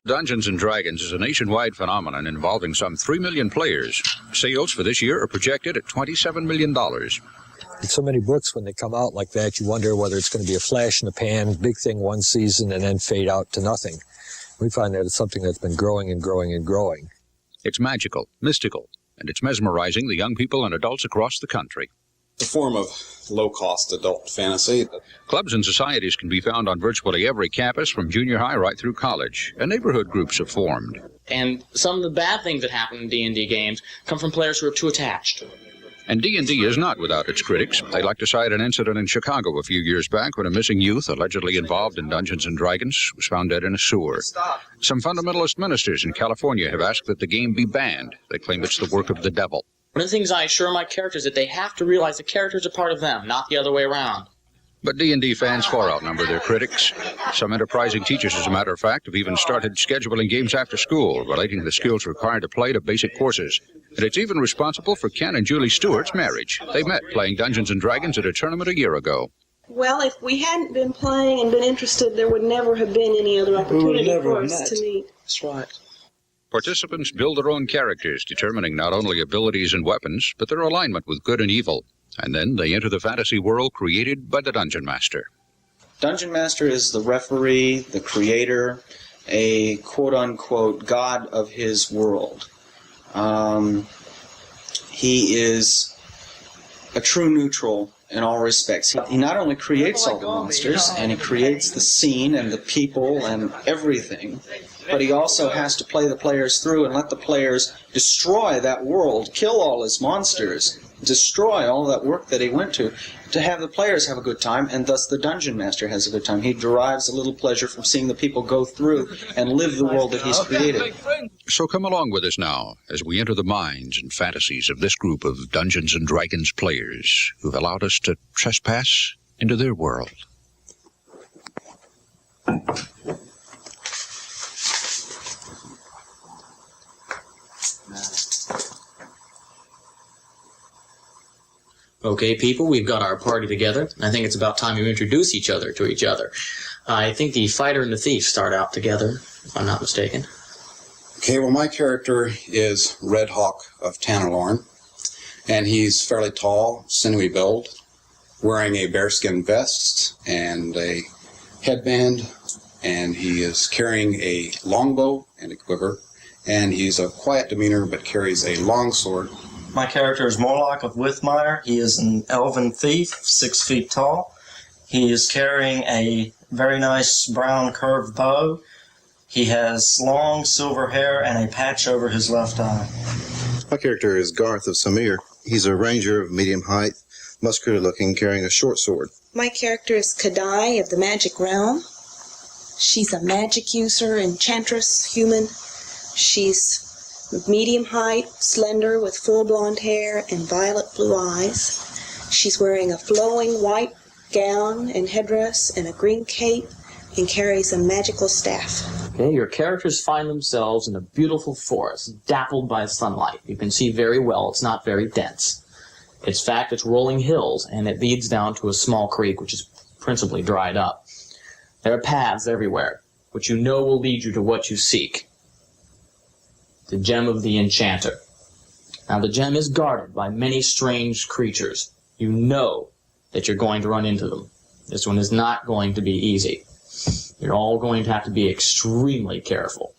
Dungeons & Dragons is a nationwide phenomenon involving some 3 million players. Sales for this year are projected at $27 million. So many books, when they come out like that, you wonder whether it's going to be a flash in the pan, big thing one season, and then fade out to nothing. We find that it's something that's been growing and growing and growing. It's magical, mystical, and it's mesmerizing the young people and adults across the country. It's a form of low-cost adult fantasy. Clubs and societies can be found on virtually every campus, from junior high right through college, and neighborhood groups have formed. And some of the bad things that happen in D&D games come from players who are too attached. And D&D is not without its critics. They like to cite an incident in Chicago a few years back when a missing youth allegedly involved in Dungeons & Dragons was found dead in a sewer. Some fundamentalist ministers in California have asked that the game be banned. They claim it's the work of the devil. One of the things I assure my characters is that they have to realize the characters are part of them, not the other way around. But D&D fans far outnumber their critics. Some enterprising teachers, as a matter of fact, have even started scheduling games after school, relating the skills required to play to basic courses. And it's even responsible for Ken and Julie Stewart's marriage. They met playing Dungeons & Dragons at a tournament a year ago. Well, if we hadn't been playing and been interested, there would never have been any other opportunity for us to meet. That's right. Participants build their own characters, determining not only abilities and weapons, but their alignment with good and evil. And then they enter the fantasy world created by the Dungeon Master. Dungeon Master is the referee, the creator, a quote-unquote god of his world. He is a true neutral in all respects. He not only creates all the monsters, and he creates the scene and the people and everything, but he also has to play the players through and let the players destroy that world, kill all his monsters, destroy all that work that he went to have the players have a good time, and thus the Dungeon Master has a good time. He derives a little pleasure from seeing the people go through and live the world that he's created. So come along with us now as we enter the minds and fantasies of this group of Dungeons & Dragons players who've allowed us to trespass into their world. Okay, people, we've got our party together. I think it's about time you introduce each other to each other. I think the fighter and the thief start out together, if I'm not mistaken. Okay, well, my character is Red Hawk of Tanalorn, and he's fairly tall, sinewy build, wearing a bearskin vest and a headband, and he is carrying a longbow and a quiver, and he's of quiet demeanor but carries a long sword. My character is Morlock of Withmire. He is an elven thief, 6 feet tall. He is carrying a very nice brown curved bow. He has long silver hair and a patch over his left eye. My character is Garth of Samir. He's a ranger of medium height, muscular looking, carrying a short sword. My character is Kadai of the Magic Realm. She's a magic user, enchantress, human. She's medium height, slender, with full blonde hair and violet blue eyes. She's wearing a flowing white gown and headdress and a green cape and carries a magical staff. Okay, your characters find themselves in a beautiful forest, dappled by sunlight. You can see very well it's not very dense. In fact, it's rolling hills, and it leads down to a small creek, which is principally dried up. There are paths everywhere, which you know will lead you to what you seek. The gem of the enchanter. Now, the gem is guarded by many strange creatures. You know that you're going to run into them. This one is not going to be easy. You're all going to have to be extremely careful.